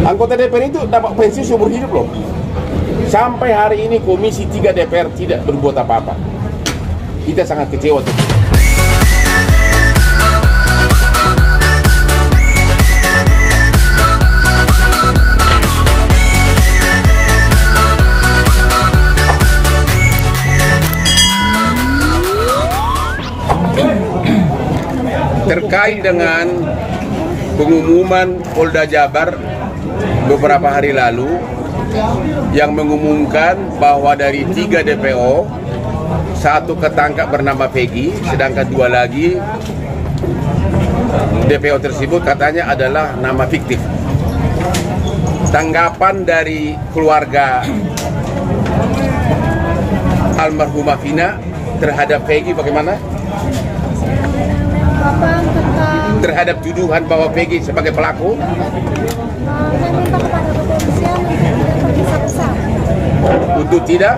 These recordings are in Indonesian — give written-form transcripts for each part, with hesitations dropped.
Anggota DPR itu dapat pensiun seumur hidup loh. Sampai hari ini Komisi 3 DPR tidak berbuat apa-apa. Kita sangat kecewa tuh. Terkait dengan pengumuman Polda Jabar beberapa hari lalu yang mengumumkan bahwa dari 3 DPO, 1 ketangkap bernama Peggy, sedangkan 2 lagi DPO tersebut katanya adalah nama fiktif. Tanggapan dari keluarga almarhumah Vina terhadap Peggy bagaimana? Terhadap tuduhan bahwa Peggy sebagai pelaku? Saya minta kepada kepolisian untuk tidak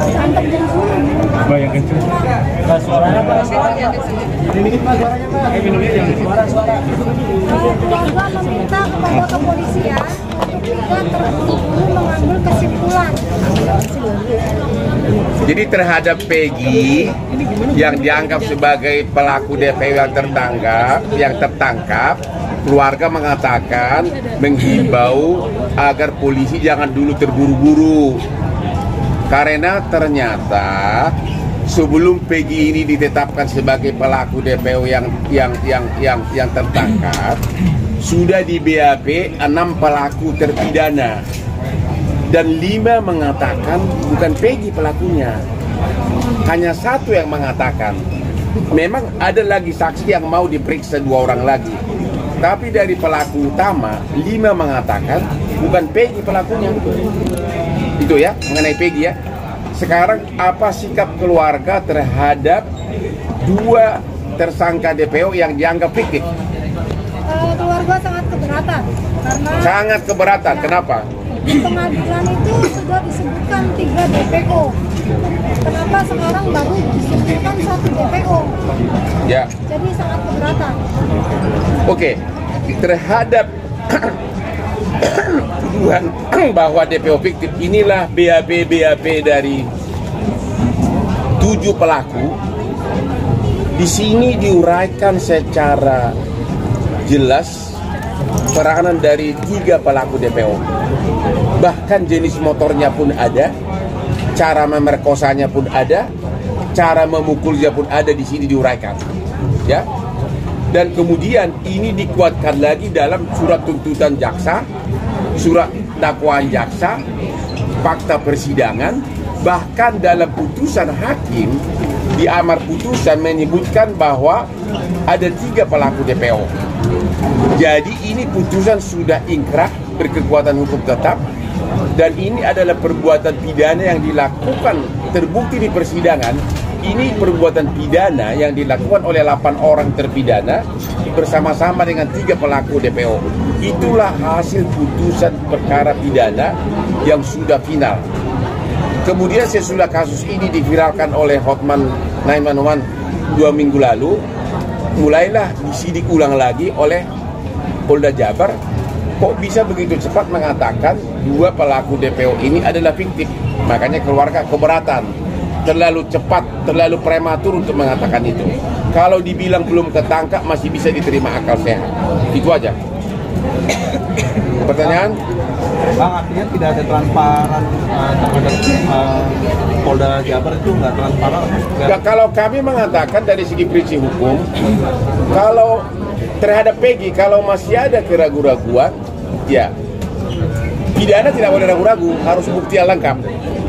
tangkap dan suruh. Yang kecil. Suaranya Pak. Dikit Pak suaranya Pak. Suara. Keluarga meminta kepada kepolisian untuk tidak terburu-buru mengambil kesimpulan. Jadi terhadap Peggy yang dianggap sebagai pelaku DPO yang tertangkap, keluarga mengatakan menghimbau agar polisi jangan dulu terburu-buru karena ternyata sebelum Peggy ini ditetapkan sebagai pelaku DPO yang tertangkap sudah di BAP 6 pelaku terpidana dan 5 mengatakan bukan Peggy pelakunya, hanya 1 yang mengatakan. Memang ada lagi saksi yang mau diperiksa 2 orang lagi. Tapi dari pelaku utama, 5 mengatakan bukan Peggy pelakunya. Itu ya, mengenai Peggy ya. Sekarang apa sikap keluarga terhadap 2 tersangka DPO yang dianggap fiktif? Keluarga sangat keberatan. Sangat keberatan, ya, kenapa? Di pengadilan itu sudah disebutkan 3 DPO. Kenapa sekarang baru disebutkan 1 DPO? Ya. Jadi sangat keberatan. Oke, terhadap tuduhan bahwa DPO fiktif inilah BAP dari 7 pelaku. Di sini diuraikan secara jelas peranan dari 3 pelaku DPO. Bahkan jenis motornya pun ada, cara memerkosanya pun ada, cara memukulnya pun ada, di sini diuraikan. Ya. Dan kemudian ini dikuatkan lagi dalam surat tuntutan jaksa, surat dakwaan jaksa, fakta persidangan, bahkan dalam putusan hakim di amar putusan menyebutkan bahwa ada 3 pelaku DPO. Jadi ini putusan sudah ingkrah, berkekuatan hukum tetap, dan ini adalah perbuatan pidana yang dilakukan terbukti di persidangan. Ini perbuatan pidana yang dilakukan oleh 8 orang terpidana bersama-sama dengan 3 pelaku DPO. Itulah hasil putusan perkara pidana yang sudah final. Kemudian sesudah kasus ini diviralkan oleh Hotman 911 2 minggu lalu, mulailah disidik ulang lagi oleh Polda Jabar. Kok bisa begitu cepat mengatakan 2 pelaku DPO ini adalah fiktif? Makanya keluarga keberatan. Terlalu cepat, terlalu prematur untuk mengatakan itu. Kalau dibilang belum ketangkap masih bisa diterima akal sehat. Itu aja. Pertanyaan? Bang, artinya tidak ada transparan terhadap Polda Jabar itu nggak transparan? Ya, kalau kami mengatakan dari segi prinsip hukum, kalau terhadap Peggy, kalau masih ada keraguan-raguan, ya pidana tidak boleh ragu-ragu, harus bukti yang lengkap.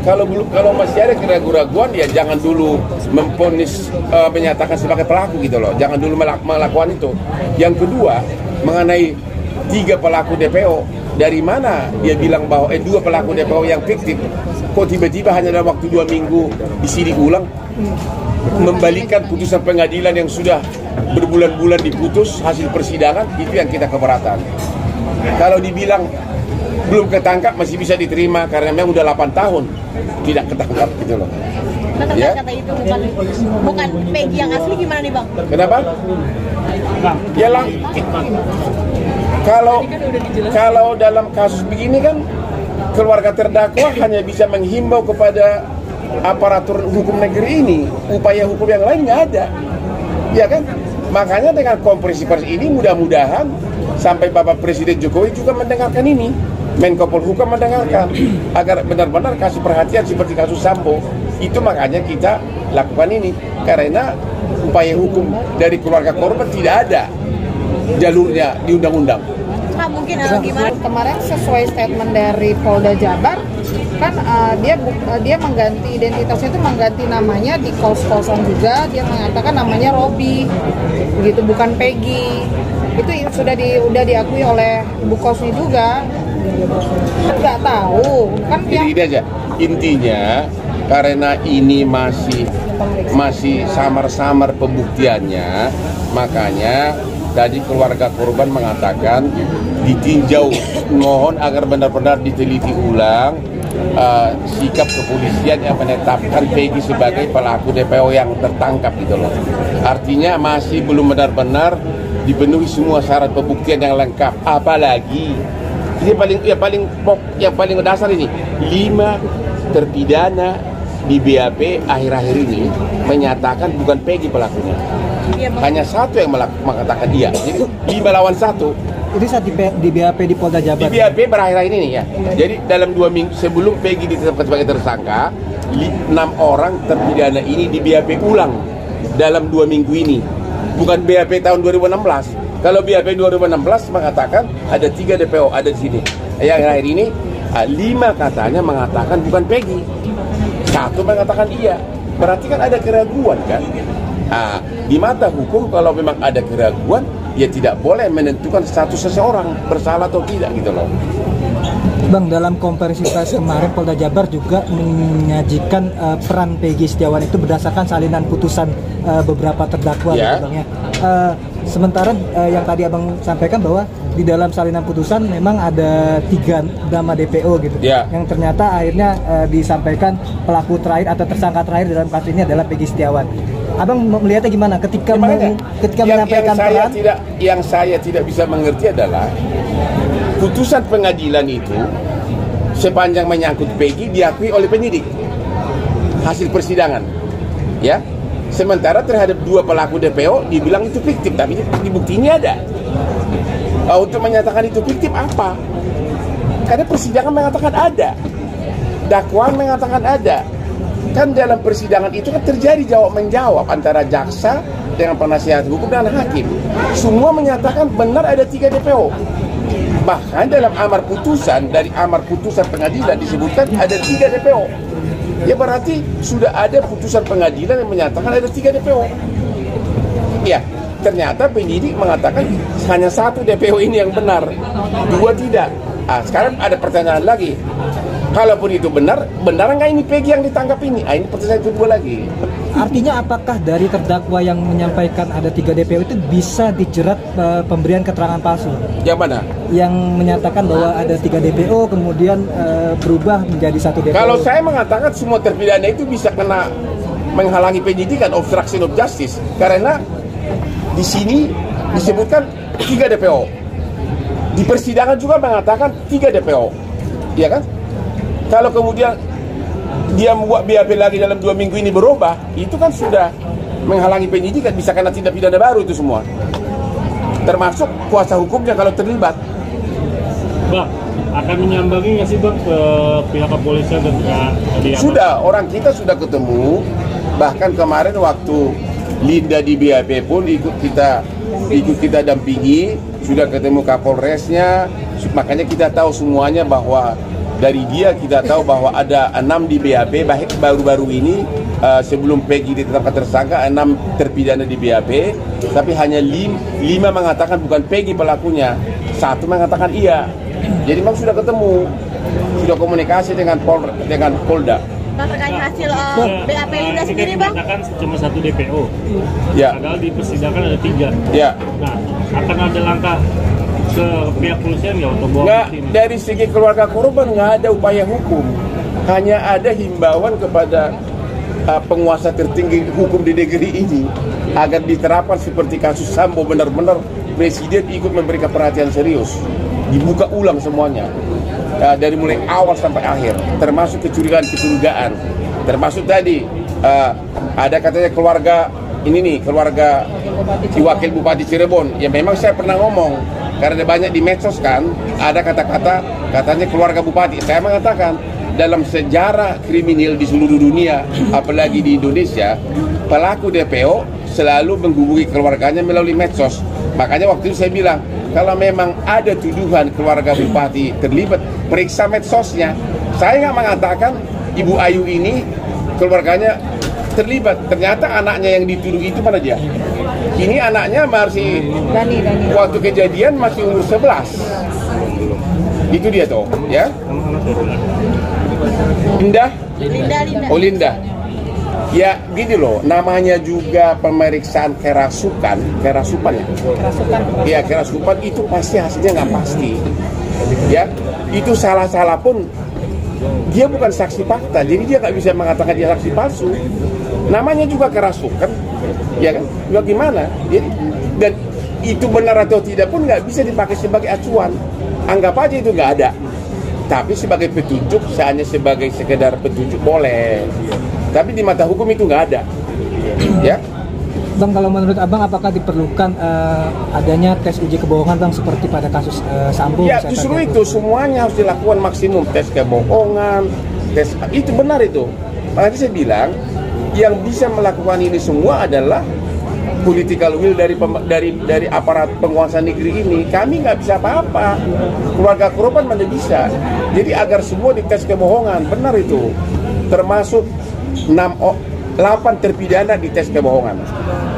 Kalau masih ada keraguan-raguan, ya jangan dulu memponis menyatakan sebagai pelaku gitu loh. Jangan dulu melakukan itu. Yang kedua, mengenai 3 pelaku DPO, dari mana dia bilang bahwa 2 pelaku DPO yang fiktif? Kok tiba-tiba hanya dalam waktu 2 minggu disidik ulang, membalikan putusan pengadilan yang sudah berbulan-bulan diputus hasil persidangan? Itu yang kita keberatan. Kalau dibilang belum ketangkap masih bisa diterima karena memang udah 8 tahun tidak ketangkap gitu loh. Nah, ya? Kata itu bukan Peggy yang asli, gimana nih Bang? Kenapa? Ya Kalau dalam kasus begini kan keluarga terdakwa hanya bisa menghimbau kepada aparatur hukum negeri ini, upaya hukum yang lain nggak ada, ya kan? Makanya dengan konferensi pers ini mudah-mudahan sampai Bapak Presiden Jokowi juga mendengarkan ini, Menko Polhukam mendengarkan, agar benar-benar kasih perhatian seperti kasus Sambo. Itu makanya kita lakukan ini, karena upaya hukum dari keluarga korban tidak ada jalurnya di undang-undang. Pak, mungkin gimana? Kemarin sesuai statement dari Polda Jabar kan dia mengganti identitasnya, itu mengganti namanya di kos-kosan juga, dia mengatakan namanya Robi begitu, bukan Peggy. Itu sudah diakui oleh ibu kosnya juga. Nggak tahu kan. Jadi ini aja intinya, karena ini masih samar-samar pembuktiannya, makanya tadi keluarga korban mengatakan ditinjau, mohon agar benar-benar diteliti ulang sikap kepolisian yang menetapkan Peggy sebagai pelaku DPO yang tertangkap gitu loh. Artinya masih belum benar-benar dipenuhi semua syarat pembuktian yang lengkap. Apalagi ini yang paling dasar ini, 5 terpidana di BAP akhir-akhir ini menyatakan bukan Peggy pelakunya. Hanya 1 yang mengatakan iya. Jadi 5 lawan 1. Ini saat di BAP di Polda Jabar. Di BAP berakhir ini ya. Jadi dalam 2 minggu sebelum Peggy ditetapkan sebagai tersangka, 6 orang terpidana ini di BAP ulang dalam 2 minggu ini. Bukan BAP tahun 2016. Kalau BAP 2016 mengatakan ada 3 DPO ada di sini. Yang akhir ini 5 katanya mengatakan bukan Peggy. 1 mengatakan iya. Berarti kan ada keraguan kan? Di mata hukum kalau memang ada keraguan, ya tidak boleh menentukan status seseorang bersalah atau tidak gitu loh. Bang, dalam konferensi pers kemarin Polda Jabar juga menyajikan peran Peggy Setiawan itu berdasarkan salinan putusan beberapa terdakwa ya. Gitu, Bang, ya. Sementara yang tadi Abang sampaikan bahwa di dalam salinan putusan memang ada 3 nama DPO gitu, ya. Yang ternyata akhirnya disampaikan pelaku terakhir atau tersangka terakhir dalam kasus ini adalah Peggy Setiawan. Abang melihatnya gimana ketika menyampaikan peran? Yang saya tidak bisa mengerti adalah putusan pengadilan itu sepanjang menyangkut Peggy diakui oleh penyidik hasil persidangan, ya. Sementara terhadap 2 pelaku DPO dibilang itu fiktif, tapi di bukti ini ada. Untuk menyatakan itu fiktif apa? Karena persidangan mengatakan ada, dakwaan mengatakan ada. Kan dalam persidangan itu kan terjadi jawab-menjawab antara jaksa dengan penasihat hukum dan hakim. Semua menyatakan benar ada 3 DPO. Bahkan dalam amar putusan, dari amar putusan pengadilan disebutkan ada 3 DPO. Ya berarti sudah ada putusan pengadilan yang menyatakan ada 3 DPO. Ya, ternyata penyidik mengatakan hanya 1 DPO ini yang benar, 2 tidak. Sekarang ada pertanyaan lagi. Kalaupun itu benar nggak ini Peggy yang ditangkap ini? Ini pertanyaan kedua lagi. Artinya apakah dari terdakwa yang menyampaikan ada 3 DPO itu bisa dijerat pemberian keterangan palsu? Yang mana? Yang menyatakan bahwa ada 3 DPO kemudian berubah menjadi 1 DPO. Kalau saya mengatakan semua terpidana itu bisa kena menghalangi penyidikan, obstruction of justice, karena di sini disebutkan 3 DPO. Di persidangan juga mengatakan 3 DPO, ya kan? Kalau kemudian dia membuat BAP lagi dalam 2 minggu ini berubah, itu kan sudah menghalangi penyidikan, bisa kena tindak pidana baru itu semua. Termasuk kuasa hukumnya kalau terlibat. Bang, akan menyambangi nggak sih Bang ke pihak kepolisian ketika Sudah, orang kita sudah ketemu. Bahkan kemarin waktu Linda di BAP pun ikut kita dampingi, sudah ketemu Kapolresnya. Makanya kita tahu semuanya bahwa dari dia kita tahu bahwa ada 6 di BAP, baru-baru ini sebelum Peggy ditetapkan tersangka 6 terpidana di BAP, tapi hanya 5 mengatakan bukan Peggy pelakunya, 1 mengatakan iya. Jadi memang sudah ketemu, sudah komunikasi dengan Polda. Bang, terkait hasil BAP Linda sendiri Bang? Mengatakan cuma 1 DPO, ya. padahal di persidangan ada 3. Ya. Nah, akan ada langkah ke pihak polisian ya untuk bawa Nggak, dari segi keluarga korban nggak ada upaya hukum, hanya ada himbauan kepada penguasa tertinggi hukum di negeri ini agar diterapkan seperti kasus Sambo, benar-benar Presiden ikut memberikan perhatian serius, dibuka ulang semuanya, dari mulai awal sampai akhir, termasuk kecurigaan, termasuk tadi ada katanya keluarga ini nih, keluarga Wakil Bupati Cirebon, ya memang saya pernah ngomong, karena banyak di medsos kan, ada kata-kata katanya keluarga Bupati. Saya mengatakan, dalam sejarah kriminal di seluruh dunia, apalagi di Indonesia, pelaku DPO selalu menghubungi keluarganya melalui medsos. Makanya waktu itu saya bilang, kalau memang ada tuduhan keluarga Bupati terlibat, periksa medsosnya. Saya nggak mengatakan Ibu Ayu ini keluarganya terlibat. Ternyata anaknya yang dituduh itu mana dia? Ini anaknya masih Dani. waktu kejadian masih umur 11. Itu dia tuh, ya. Linda. Oh, Linda. Ya gini loh, namanya juga pemeriksaan kerasukan ya. Ya, kerasukan itu pasti hasilnya nggak pasti. Ya, itu salah-salah pun dia bukan saksi fakta, jadi dia nggak bisa mengatakan dia saksi palsu. Namanya juga kerasukan, ya kan? Bagaimana? Dan itu benar atau tidak pun nggak bisa dipakai sebagai acuan. Anggap aja itu nggak ada. Tapi sebagai petunjuk, hanya sebagai sekedar petunjuk boleh. Tapi di mata hukum itu nggak ada. Ya. Bang, kalau menurut Abang apakah diperlukan adanya tes uji kebohongan, Bang, seperti pada kasus Sambo? Ya, justru itu semuanya harus dilakukan maksimum, tes kebohongan, tes itu benar itu. Makanya saya bilang yang bisa melakukan ini semua adalah political will dari aparat penguasa negeri ini. Kami nggak bisa apa-apa. Keluarga korban mana bisa. Jadi agar semua dites kebohongan, benar itu. Termasuk 8 terpidana dites kebohongan.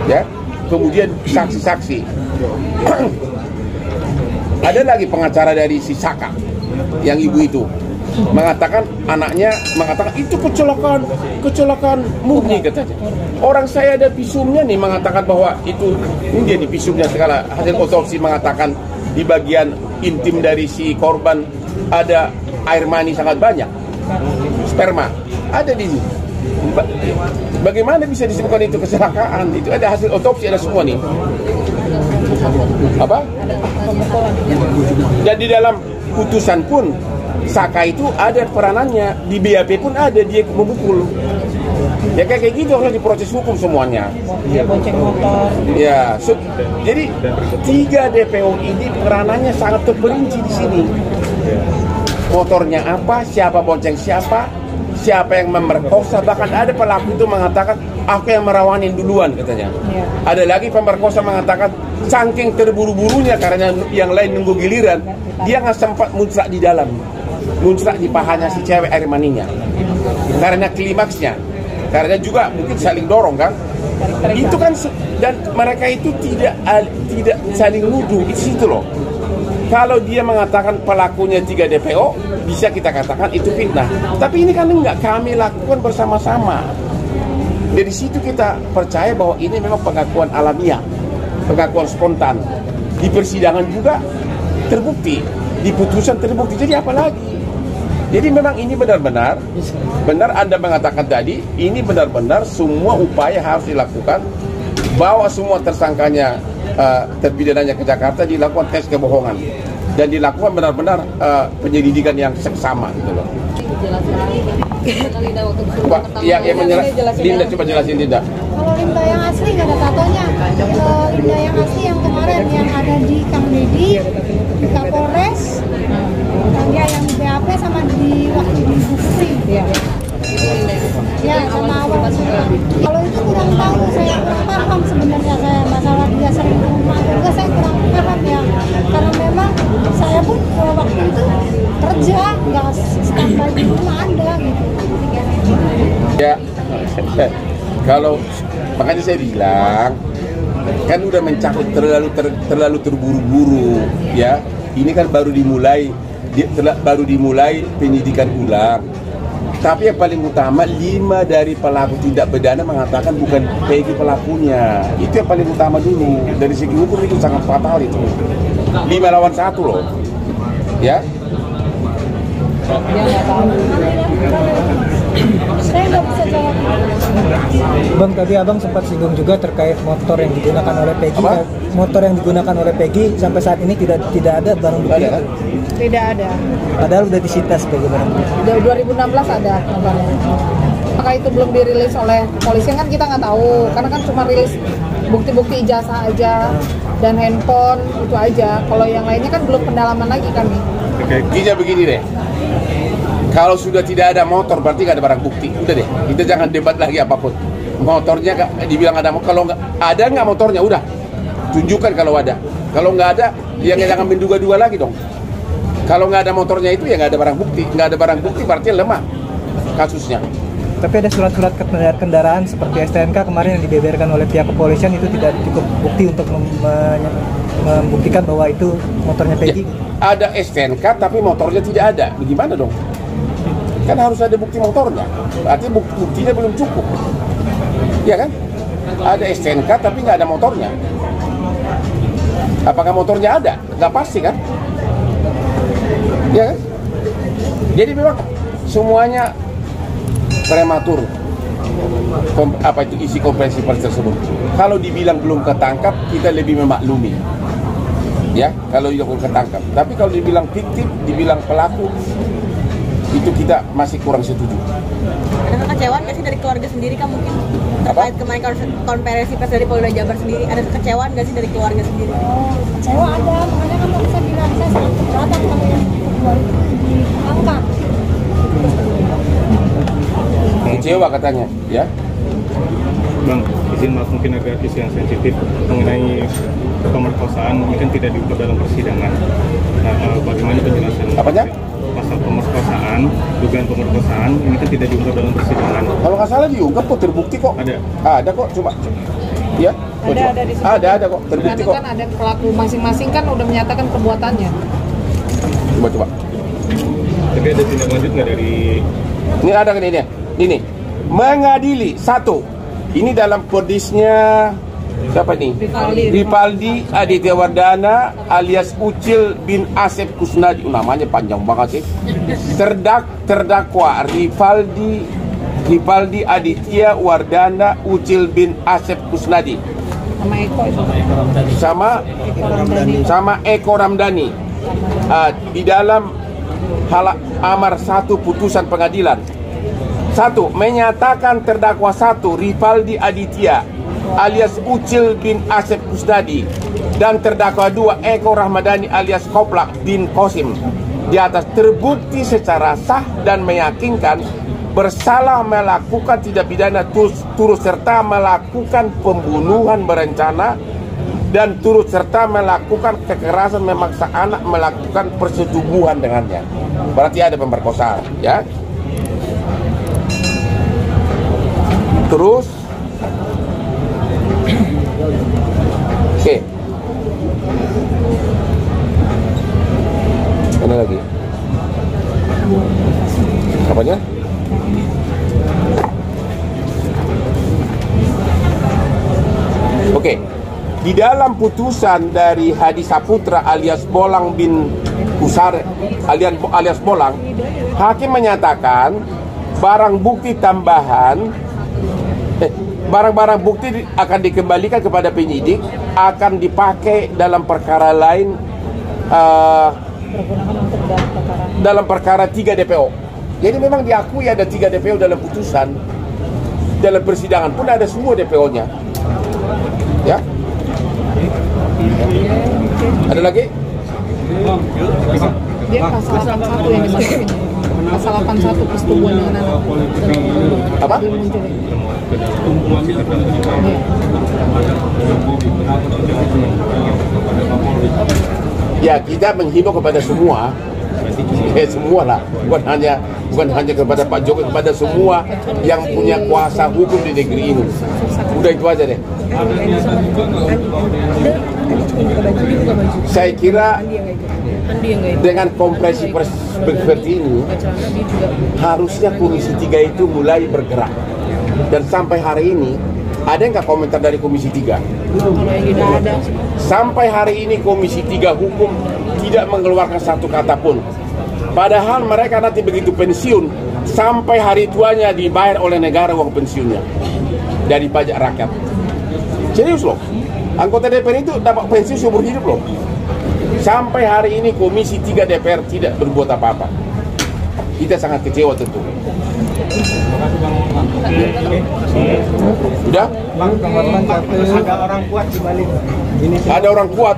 Ya. Kemudian saksi-saksi. Ada lagi pengacara dari si Saka, yang ibu itu mengatakan, anaknya mengatakan itu kecelakaan murni katanya. Orang saya ada visumnya nih mengatakan bahwa itu ini dia di visumnya, segala hasil otopsi mengatakan di bagian intim dari si korban ada air mani sangat banyak, sperma ada di sini. Bagaimana bisa disebutkan itu kecelakaan? Itu ada hasil otopsi, ada semua nih. Apa? Dan di dalam putusan pun Saka itu ada peranannya, di BAP pun ada, dia memukul. Ya kayak gitu harus diproses hukum semuanya. Dia bonceng motor. Ya, jadi 3 DPO ini peranannya sangat terperinci di sini. Motornya apa, siapa bonceng siapa yang memerkosa, bahkan ada pelaku itu mengatakan aku yang merawanin duluan katanya. Ada lagi pemerkosa mengatakan saking terburu-burunya karena yang lain nunggu giliran, dia nggak sempat muncrat di dalam. Muncrat di pahanya si cewek air maninya karena klimaksnya, karena juga mungkin saling dorong kan, itu kan. Dan mereka itu tidak saling nuduh, itu situ loh. Kalau dia mengatakan pelakunya 3 DPO, bisa kita katakan itu fitnah. Tapi ini kan enggak, kami lakukan bersama-sama. Dari situ kita percaya bahwa ini memang pengakuan alamiah, pengakuan spontan. Di persidangan juga terbukti, di putusan terbukti. Jadi apa lagi? Jadi memang ini benar Anda mengatakan tadi, ini benar-benar semua upaya harus dilakukan, bawa semua tersangkanya, terpidananya ke Jakarta, dilakukan tes kebohongan dan dilakukan benar-benar penyelidikan yang seksama gitu loh. Pak, yang Linda, coba jelasin Linda. Kalau Linda yang asli nggak ada tatonya. Linda yang asli yang kemarin yang ada di Kang Deddy, di Kapolres, yang di BAP sama di waktu di Bukti. Ya, sama awal semua. Kalau itu kurang tahu, saya kurang paham sebenarnya, saya masalah dia sering ke rumah juga saya kurang paham ya. Karena memang saya pun waktu itu kerja, nggak standby di rumah Anda gitu. Ya, kalau makanya saya bilang kan udah mencakup terlalu terburu-buru ya. Ini kan baru dimulai penyidikan ulang. Tapi yang paling utama 5 dari pelaku tindak pidana mengatakan bukan Peggy pelakunya. Itu yang paling utama dulu. Dari segi hukum itu sangat fatal itu. 5 lawan 1 loh. Ya. Saya nggak bisa jawab itu Bang, tadi abang sempat singgung juga terkait motor yang digunakan oleh Peggy. Apa? Motor yang digunakan oleh Peggy sampai saat ini tidak ada barang bukti. Ada kan? Tidak ada. Padahal udah disita sebagai barang bukti. Udah 2016 ada kabarnya. Apakah itu belum dirilis oleh polisi kan kita nggak tahu, karena kan cuma rilis bukti-bukti ijazah aja dan handphone itu aja. Kalau yang lainnya kan belum pendalaman lagi kami. Kita begini deh. Kalau sudah tidak ada motor berarti nggak ada barang bukti. Udah deh, kita jangan debat lagi apapun. Motornya dibilang ada, kalau nggak ada nggak motornya, udah tunjukkan kalau ada. Kalau nggak ada, ya jangan menduga-duga lagi dong. Kalau nggak ada motornya itu ya nggak ada barang bukti. Nggak ada barang bukti berarti lemah kasusnya. Tapi ada surat-surat kendaraan seperti STNK kemarin yang dibeberkan oleh pihak kepolisian itu tidak cukup bukti untuk membuktikan bahwa itu motornya Peggy. Ya, ada STNK tapi motornya tidak ada. Bagaimana dong? Kan harus ada bukti motornya. Berarti buktinya belum cukup. Ya kan? Ada STNK tapi nggak ada motornya. Apakah motornya ada? Nggak pasti kan? Ya kan? Jadi memang semuanya prematur. Apa itu isi konferensi pers tersebut? Kalau dibilang belum ketangkap, kita lebih memaklumi. Ya, kalau belum ketangkap. Tapi kalau dibilang fiktif, dibilang pelaku, itu kita masih kurang setuju. Ada kekecewaan nggak sih dari keluarga sendiri kan mungkin terkait kemarin konferensi pers dari Polda Jabar sendiri? Ada kekecewaan nggak sih dari keluarga sendiri? Kecewa ada, makanya kan tadi saya bilang saya sangat keberatan kalau yang kedua itu diangkat. Kecewa katanya, ya. Bang, izin maaf mungkin agak isu yang sensitif mengenai pemerkosaan ini kan tidak diungkap dalam persidangan. Nah, bagaimana penjelasan? Apanya? Pasal pemerkosaan, dugaan pemerkosaan ini kan tidak diungkap dalam persidangan. Kalau nggak salah diungkap kok, terbukti kok. Ada. Ada kok, coba. Ya, Ada di situ. ada kok, terbukti Karena kok. kan ada pelaku masing-masing kan udah menyatakan perbuatannya. Coba. Tapi ada tindak lanjut nggak dari? Ini ada kan ini. Mengadili satu. Ini dalam kodisnya siapa nih? Ripaldi Aditya Wardana alias Ucil bin Asep Kusnadi. Namanya panjang banget sih. Terdakwa Ripaldi Aditya Wardana Ucil bin Asep Kusnadi. Sama Eko itu. Sama Eko Ramdhani. Di dalam amar 1 putusan pengadilan. 1. Menyatakan terdakwa 1 Ripaldi Aditya alias Ucil bin Asep Kusnadi dan terdakwa 2 Eko Rahmadani alias Koplak bin Kosim di atas terbukti secara sah dan meyakinkan bersalah melakukan tindak pidana turut serta melakukan pembunuhan berencana dan turut serta melakukan kekerasan memaksa anak melakukan persetubuhan dengannya. Berarti ada pemerkosaan, ya. Terus oke. Mana lagi? Apanya? Oke. Di dalam putusan dari Hadi Saputra alias Bolang bin Kusar alias Bolang, hakim menyatakan barang bukti tambahan barang-barang bukti akan dikembalikan kepada penyidik, akan dipakai dalam perkara lain, dalam perkara 3 DPO. Jadi memang diakui ada 3 DPO dalam putusan. Dalam persidangan pun ada semua DPO-nya. Ya. Ada lagi? Dia pasal 81 yang dimasukin. Pasal 81 persetubuhan dengan anak. Apa? Ya, kita menghimbau kepada semua, semua lah, bukan hanya kepada Pak Jokowi, kepada semua yang punya kuasa hukum di negeri ini. Udah itu aja deh. Saya kira dengan kompresi pers seperti ini, harusnya Komisi 3 itu mulai bergerak. Dan sampai hari ini, ada nggak komentar dari Komisi 3? Tidak ada. Sampai hari ini Komisi 3 Hukum tidak mengeluarkan satu kata pun. Padahal mereka nanti begitu pensiun, sampai hari tuanya dibayar oleh negara uang pensiunnya dari pajak rakyat. Serius loh, anggota DPR itu dapat pensiun seumur hidup loh. Sampai hari ini Komisi 3 DPR tidak berbuat apa-apa. Kita sangat kecewa tentu. Udah? Ada orang kuat di balik ini. Ada orang kuat.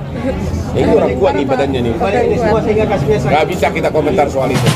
Ini orang kuat nih badannya nih. Ini semua sehingga kasusnya Gak bisa kita komentar soal itu.